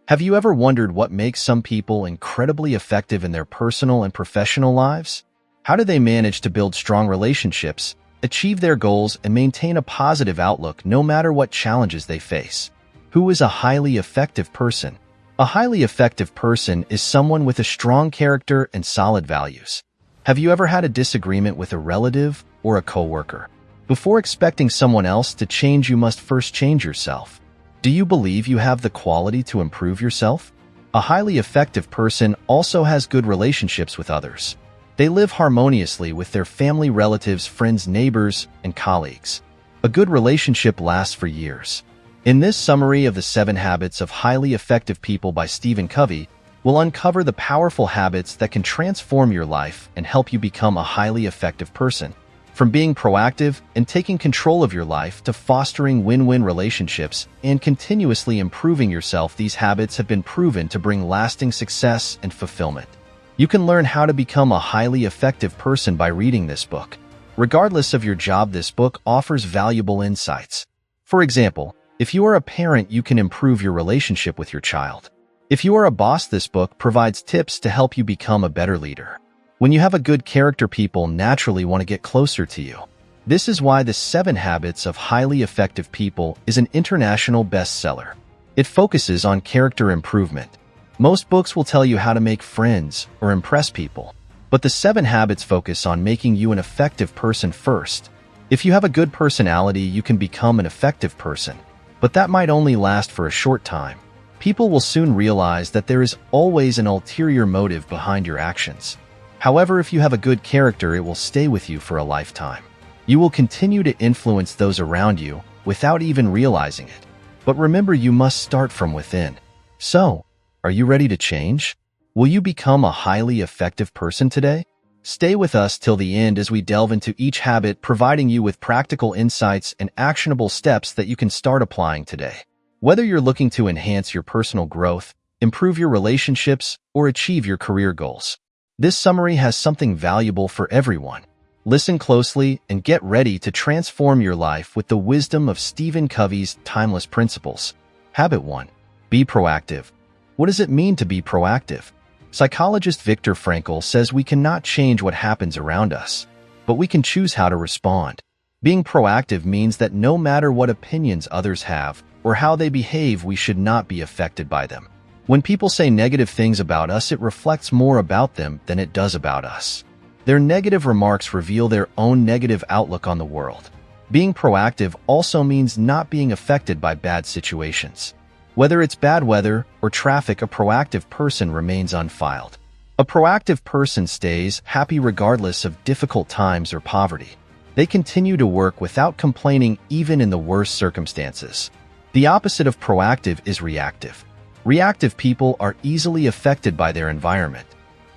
Have you ever wondered what makes some people incredibly effective in their personal and professional lives? How do they manage to build strong relationships, achieve their goals, and maintain a positive outlook no matter what challenges they face? Who is a highly effective person? A highly effective person is someone with a strong character and solid values. Have you ever had a disagreement with a relative or a coworker? Before expecting someone else to change, you must first change yourself. Do you believe you have the quality to improve yourself? A highly effective person also has good relationships with others. They live harmoniously with their family, relatives, friends, neighbors, and colleagues. A good relationship lasts for years. In this summary of the 7 Habits of Highly Effective People by Stephen Covey, we'll uncover the powerful habits that can transform your life and help you become a highly effective person. From being proactive and taking control of your life to fostering win-win relationships and continuously improving yourself, these habits have been proven to bring lasting success and fulfillment. You can learn how to become a highly effective person by reading this book. Regardless of your job, this book offers valuable insights. For example, if you are a parent, you can improve your relationship with your child. If you are a boss, this book provides tips to help you become a better leader. When you have a good character, people naturally want to get closer to you. This is why the 7 Habits of Highly Effective People is an international bestseller. It focuses on character improvement. Most books will tell you how to make friends or impress people, but the 7 habits focus on making you an effective person first. If you have a good personality, you can become an effective person, but that might only last for a short time. People will soon realize that there is always an ulterior motive behind your actions. However, if you have a good character, it will stay with you for a lifetime. You will continue to influence those around you without even realizing it. But remember, you must start from within. So, are you ready to change? Will you become a highly effective person today? Stay with us till the end as we delve into each habit, providing you with practical insights and actionable steps that you can start applying today. Whether you're looking to enhance your personal growth, improve your relationships, or achieve your career goals, this summary has something valuable for everyone. Listen closely and get ready to transform your life with the wisdom of Stephen Covey's timeless principles. Habit 1. Be proactive. What does it mean to be proactive? Psychologist Viktor Frankl says we cannot change what happens around us, but we can choose how to respond. Being proactive means that no matter what opinions others have or how they behave, we should not be affected by them. When people say negative things about us, it reflects more about them than it does about us. Their negative remarks reveal their own negative outlook on the world. Being proactive also means not being affected by bad situations. Whether it's bad weather or traffic, a proactive person remains unfiled. A proactive person stays happy regardless of difficult times or poverty. They continue to work without complaining even in the worst circumstances. The opposite of proactive is reactive. Reactive people are easily affected by their environment.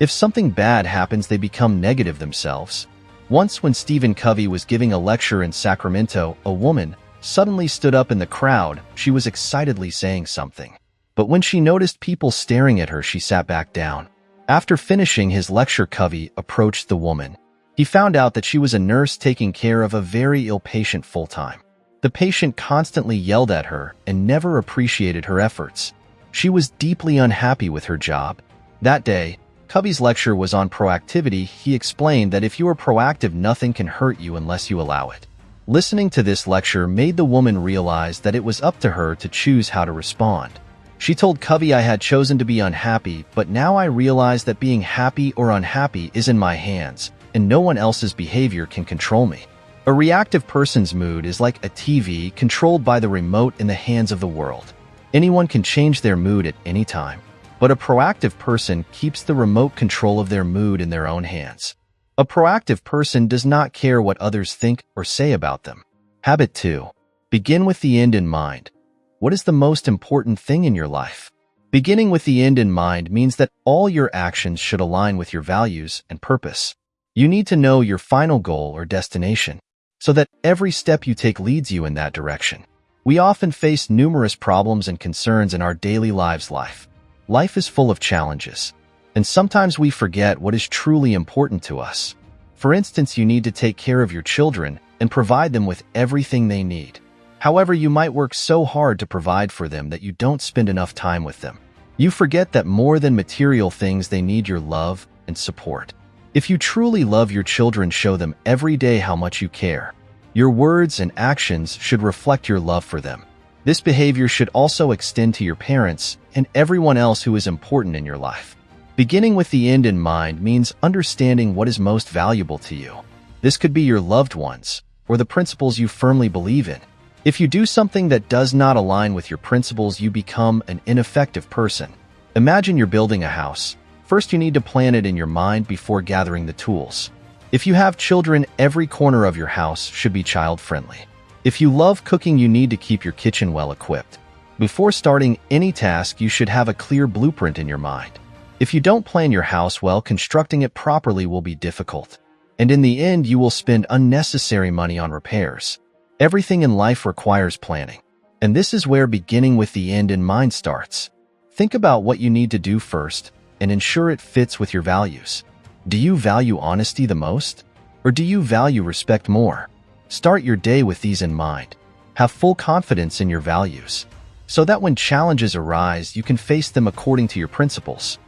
If something bad happens, they become negative themselves. Once, when Stephen Covey was giving a lecture in Sacramento, a woman suddenly stood up in the crowd. She was excitedly saying something, but when she noticed people staring at her, she sat back down. After finishing his lecture, Covey approached the woman. He found out that she was a nurse taking care of a very ill patient full-time. The patient constantly yelled at her and never appreciated her efforts. She was deeply unhappy with her job. That day, Covey's lecture was on proactivity. He explained that if you are proactive, nothing can hurt you unless you allow it. Listening to this lecture made the woman realize that it was up to her to choose how to respond. She told Covey, "I had chosen to be unhappy, but now I realize that being happy or unhappy is in my hands, and no one else's behavior can control me." A reactive person's mood is like a TV controlled by the remote in the hands of the world. Anyone can change their mood at any time, but a proactive person keeps the remote control of their mood in their own hands. A proactive person does not care what others think or say about them. Habit 2. Begin with the end in mind. What is the most important thing in your life? Beginning with the end in mind means that all your actions should align with your values and purpose. You need to know your final goal or destination, so that every step you take leads you in that direction. We often face numerous problems and concerns in our daily lives. Life is full of challenges, and sometimes we forget what is truly important to us. For instance, you need to take care of your children and provide them with everything they need. However, you might work so hard to provide for them that you don't spend enough time with them. You forget that more than material things, they need your love and support. If you truly love your children, show them every day how much you care. Your words and actions should reflect your love for them. This behavior should also extend to your parents and everyone else who is important in your life. Beginning with the end in mind means understanding what is most valuable to you. This could be your loved ones or the principles you firmly believe in. If you do something that does not align with your principles, you become an ineffective person. Imagine you're building a house. First, you need to plan it in your mind before gathering the tools. If you have children, every corner of your house should be child-friendly. If you love cooking, you need to keep your kitchen well-equipped. Before starting any task, you should have a clear blueprint in your mind. If you don't plan your house well, constructing it properly will be difficult. And in the end, you will spend unnecessary money on repairs. Everything in life requires planning. And this is where beginning with the end in mind starts. Think about what you need to do first and ensure it fits with your values. Do you value honesty the most? Or do you value respect more? Start your day with these in mind. Have full confidence in your values, so that when challenges arise, you can face them according to your principles.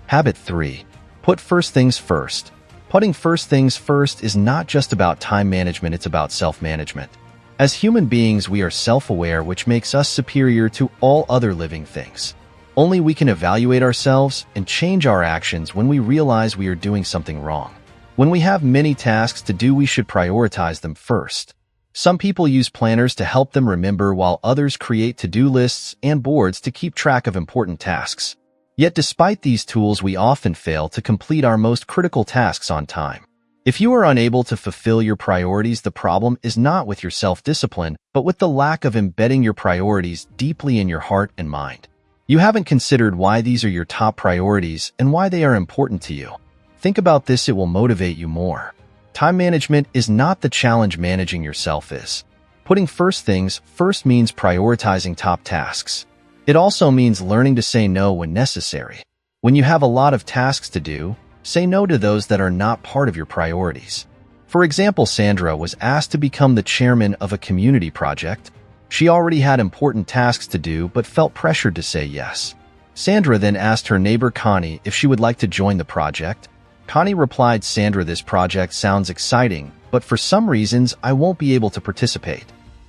Habit 3. Put first things first. Putting first things first is not just about time management, it's about self-management. As human beings, we are self-aware, which makes us superior to all other living things. Only we can evaluate ourselves and change our actions when we realize we are doing something wrong. When we have many tasks to do, we should prioritize them first. Some people use planners to help them remember, while others create to-do lists and boards to keep track of important tasks. Yet despite these tools, we often fail to complete our most critical tasks on time. If you are unable to fulfill your priorities, the problem is not with your self-discipline, but with the lack of embedding your priorities deeply in your heart and mind. You haven't considered why these are your top priorities and why they are important to you. Think about this, it will motivate you more. Time management is not the challenge, managing yourself is. Putting first things first means prioritizing top tasks. It also means learning to say no when necessary. When you have a lot of tasks to do, say no to those that are not part of your priorities. For example, Sandra was asked to become the chairman of a community project. She already had important tasks to do but felt pressured to say yes. Sandra then asked her neighbor Connie if she would like to join the project. Connie replied, "Sandra, this project sounds exciting, but for some reasons I won't be able to participate.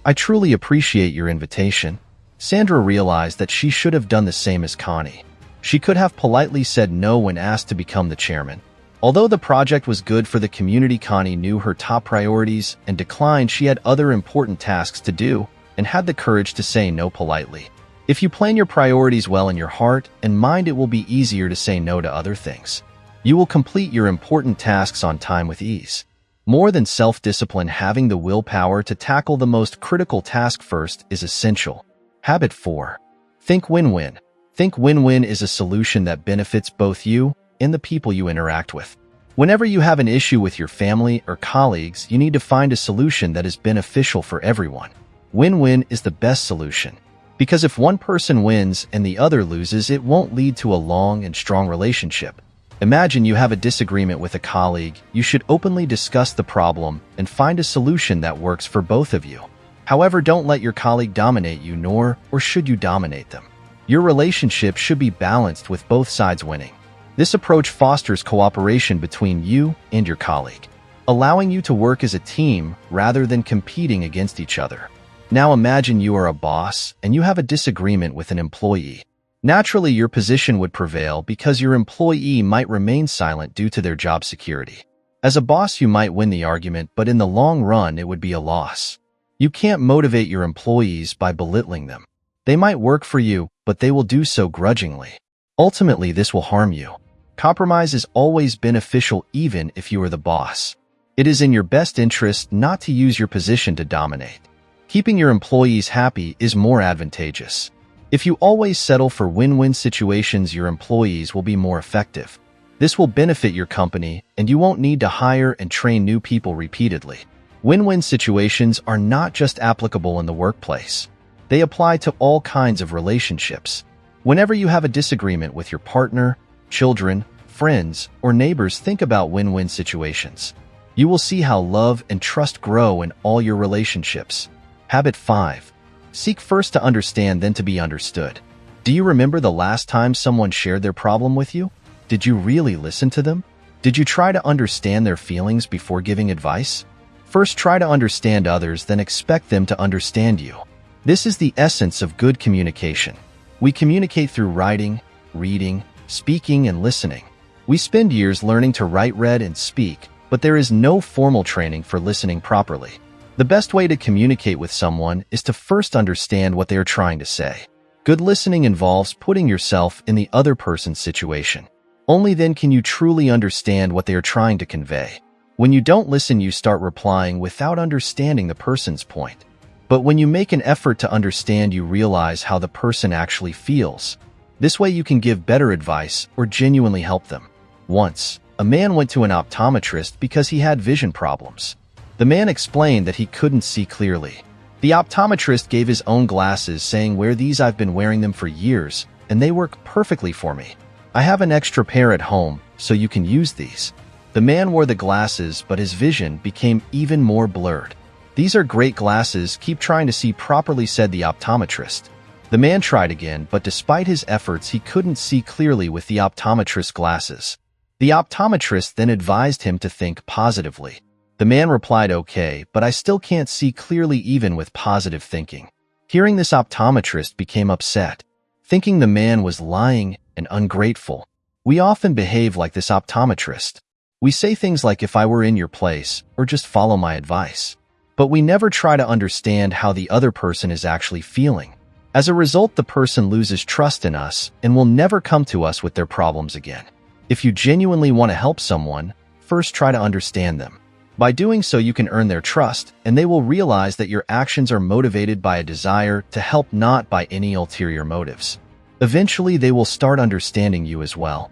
I truly appreciate your invitation." Sandra realized that she should have done the same as Connie. She could have politely said no when asked to become the chairman. Although the project was good for the community, Connie knew her top priorities and declined. She had other important tasks to do and had the courage to say no politely. If you plan your priorities well in your heart and mind, it will be easier to say no to other things. You will complete your important tasks on time with ease. More than self-discipline, having the willpower to tackle the most critical task first is essential. Habit 4. Think win-win. Think win-win is a solution that benefits both you and the people you interact with. Whenever you have an issue with your family or colleagues, you need to find a solution that is beneficial for everyone. Win-win is the best solution, because if one person wins and the other loses, it won't lead to a long and strong relationship. Imagine you have a disagreement with a colleague. You should openly discuss the problem and find a solution that works for both of you. However, don't let your colleague dominate you, nor should you dominate them. Your relationship should be balanced with both sides winning. This approach fosters cooperation between you and your colleague, allowing you to work as a team rather than competing against each other. Now imagine you are a boss and you have a disagreement with an employee. Naturally, your position would prevail because your employee might remain silent due to their job security. As a boss, you might win the argument, but in the long run, it would be a loss. You can't motivate your employees by belittling them. They might work for you, but they will do so grudgingly. Ultimately, this will harm you. Compromise is always beneficial, even if you are the boss. It is in your best interest not to use your position to dominate. Keeping your employees happy is more advantageous. If you always settle for win-win situations, your employees will be more effective. This will benefit your company, and you won't need to hire and train new people repeatedly. Win-win situations are not just applicable in the workplace. They apply to all kinds of relationships. Whenever you have a disagreement with your partner, children, friends, or neighbors, think about win-win situations. You will see how love and trust grow in all your relationships. Habit 5. Seek first to understand, then to be understood. Do you remember the last time someone shared their problem with you? Did you really listen to them? Did you try to understand their feelings before giving advice? First, try to understand others, then expect them to understand you. This is the essence of good communication. We communicate through writing, reading, speaking, and listening. We spend years learning to write, read, and speak, but there is no formal training for listening properly. The best way to communicate with someone is to first understand what they are trying to say. Good listening involves putting yourself in the other person's situation. Only then can you truly understand what they are trying to convey. When you don't listen, you start replying without understanding the person's point. But when you make an effort to understand, you realize how the person actually feels. This way you can give better advice or genuinely help them. Once, a man went to an optometrist because he had vision problems. The man explained that he couldn't see clearly. The optometrist gave his own glasses, saying, "Wear these, I've been wearing them for years, and they work perfectly for me. I have an extra pair at home, so you can use these." The man wore the glasses, but his vision became even more blurred. "These are great glasses, keep trying to see properly," said the optometrist. The man tried again, but despite his efforts, he couldn't see clearly with the optometrist's glasses. The optometrist then advised him to think positively. The man replied, "Okay, but I still can't see clearly even with positive thinking." Hearing this, optometrist became upset, thinking the man was lying and ungrateful. We often behave like this optometrist. We say things like, "If I were in your place," or "just follow my advice." But we never try to understand how the other person is actually feeling. As a result, the person loses trust in us and will never come to us with their problems again. If you genuinely want to help someone, first try to understand them. By doing so, you can earn their trust, and they will realize that your actions are motivated by a desire to help, not by any ulterior motives. Eventually, they will start understanding you as well.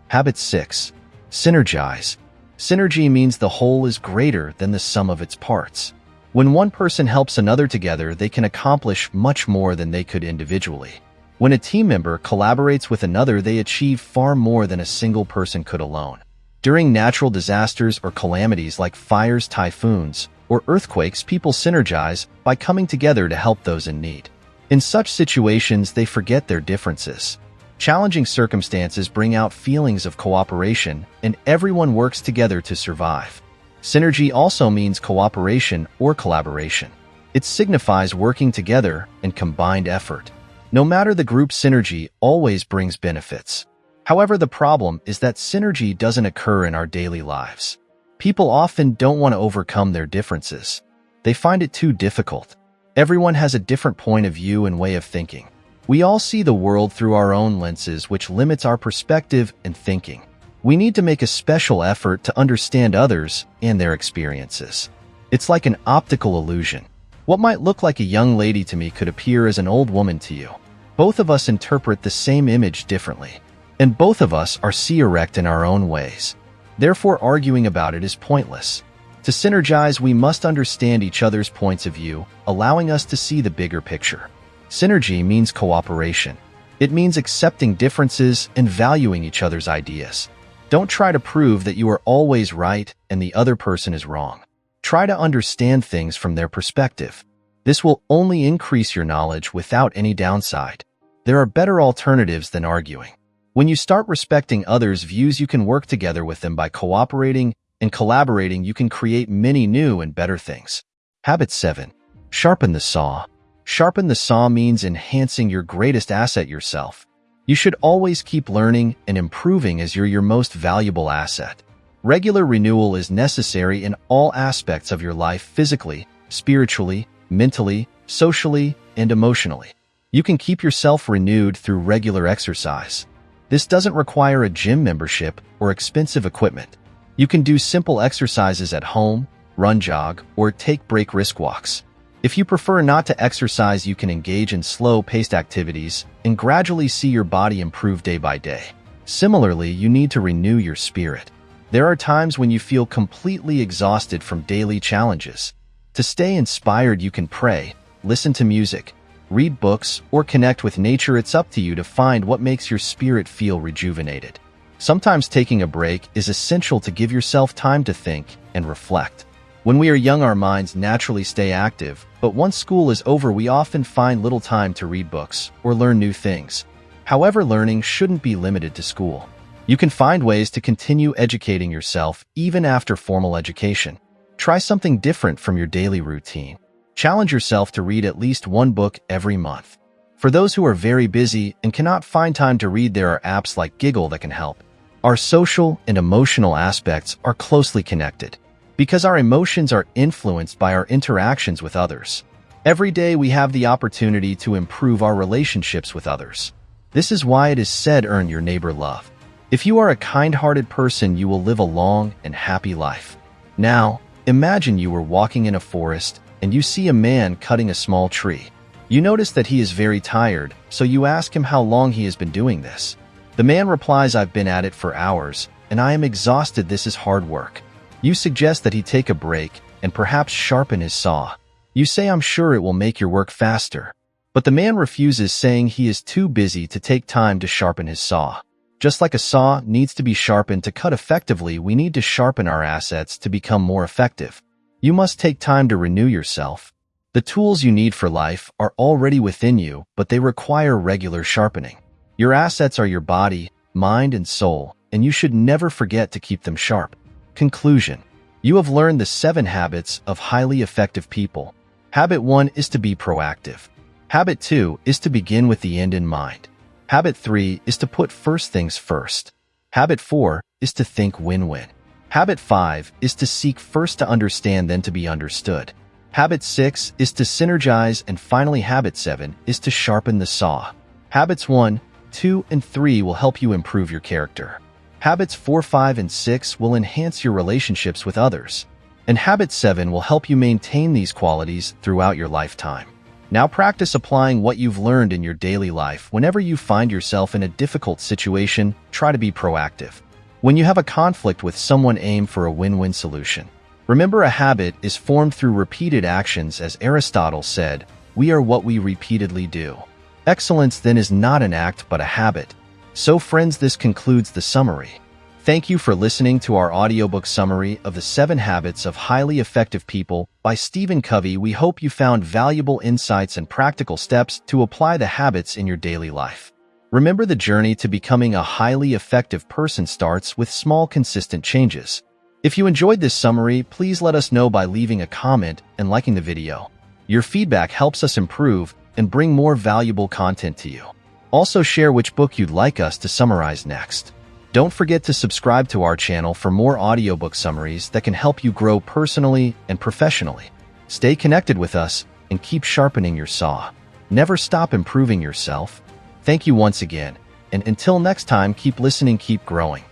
Habit 6. Synergize. Synergy means the whole is greater than the sum of its parts. When one person helps another together, they can accomplish much more than they could individually. When a team member collaborates with another, they achieve far more than a single person could alone. During natural disasters or calamities like fires, typhoons, or earthquakes, people synergize by coming together to help those in need. In such situations, they forget their differences. Challenging circumstances bring out feelings of cooperation, and everyone works together to survive. Synergy also means cooperation or collaboration. It signifies working together and combined effort. No matter the group, synergy always brings benefits. However, the problem is that synergy doesn't occur in our daily lives. People often don't want to overcome their differences. They find it too difficult. Everyone has a different point of view and way of thinking. We all see the world through our own lenses, which limits our perspective and thinking. We need to make a special effort to understand others and their experiences. It's like an optical illusion. What might look like a young lady to me could appear as an old woman to you. Both of us interpret the same image differently, and both of us are see-erect in our own ways. Therefore, arguing about it is pointless. To synergize, we must understand each other's points of view, allowing us to see the bigger picture. Synergy means cooperation. It means accepting differences and valuing each other's ideas. Don't try to prove that you are always right and the other person is wrong. Try to understand things from their perspective. This will only increase your knowledge without any downside. There are better alternatives than arguing. When you start respecting others' views, you can work together with them. By cooperating and collaborating, you can create many new and better things. Habit 7. Sharpen the saw. Sharpen the saw means enhancing your greatest asset, yourself. You should always keep learning and improving, as you're your most valuable asset. Regular renewal is necessary in all aspects of your life: physically, spiritually, mentally, socially, and emotionally. You can keep yourself renewed through regular exercise. This doesn't require a gym membership or expensive equipment. You can do simple exercises at home, run, jog, or take break risk walks. If you prefer not to exercise, you can engage in slow-paced activities and gradually see your body improve day by day. Similarly, you need to renew your spirit. There are times when you feel completely exhausted from daily challenges. To stay inspired, you can pray, listen to music, read books, or connect with nature. It's up to you to find what makes your spirit feel rejuvenated. Sometimes taking a break is essential to give yourself time to think and reflect. When we are young, our minds naturally stay active, but once school is over, we often find little time to read books or learn new things. However, learning shouldn't be limited to school. You can find ways to continue educating yourself even after formal education. Try something different from your daily routine. Challenge yourself to read at least one book every month. For those who are very busy and cannot find time to read, there are apps like Giggle that can help. Our social and emotional aspects are closely connected because our emotions are influenced by our interactions with others. Every day we have the opportunity to improve our relationships with others. This is why it is said, earn your neighbor love. If you are a kind-hearted person, you will live a long and happy life. Now, imagine you were walking in a forest and you see a man cutting a small tree. You notice that he is very tired, so you ask him how long he has been doing this. The man replies, "I've been at it for hours, and I am exhausted. This is hard work." You suggest that he take a break and perhaps sharpen his saw. You say, "I'm sure it will make your work faster." But the man refuses, saying he is too busy to take time to sharpen his saw. Just like a saw needs to be sharpened to cut effectively, we need to sharpen our assets to become more effective. You must take time to renew yourself. The tools you need for life are already within you, but they require regular sharpening. Your assets are your body, mind, and soul, and you should never forget to keep them sharp. Conclusion. You have learned the 7 habits of highly effective people. Habit 1 is to be proactive. Habit 2 is to begin with the end in mind. Habit 3 is to put first things first. Habit 4 is to think win-win. Habit 5 is to seek first to understand, then to be understood. Habit 6 is to synergize, and finally Habit 7 is to sharpen the saw. Habits 1, 2, and 3 will help you improve your character. Habits 4, 5, and 6 will enhance your relationships with others. And Habit 7 will help you maintain these qualities throughout your lifetime. Now practice applying what you've learned in your daily life. Whenever you find yourself in a difficult situation, try to be proactive. When you have a conflict with someone, aim for a win-win solution. Remember, a habit is formed through repeated actions. As Aristotle said, we are what we repeatedly do. Excellence then is not an act but a habit. So friends, this concludes the summary. Thank you for listening to our audiobook summary of the 7 Habits of Highly Effective People by Stephen Covey. We hope you found valuable insights and practical steps to apply the habits in your daily life. Remember, the journey to becoming a highly effective person starts with small, consistent changes. If you enjoyed this summary, please let us know by leaving a comment and liking the video. Your feedback helps us improve and bring more valuable content to you. Also, share which book you'd like us to summarize next. Don't forget to subscribe to our channel for more audiobook summaries that can help you grow personally and professionally. Stay connected with us and keep sharpening your saw. Never stop improving yourself. Thank you once again, and until next time, keep listening, keep growing.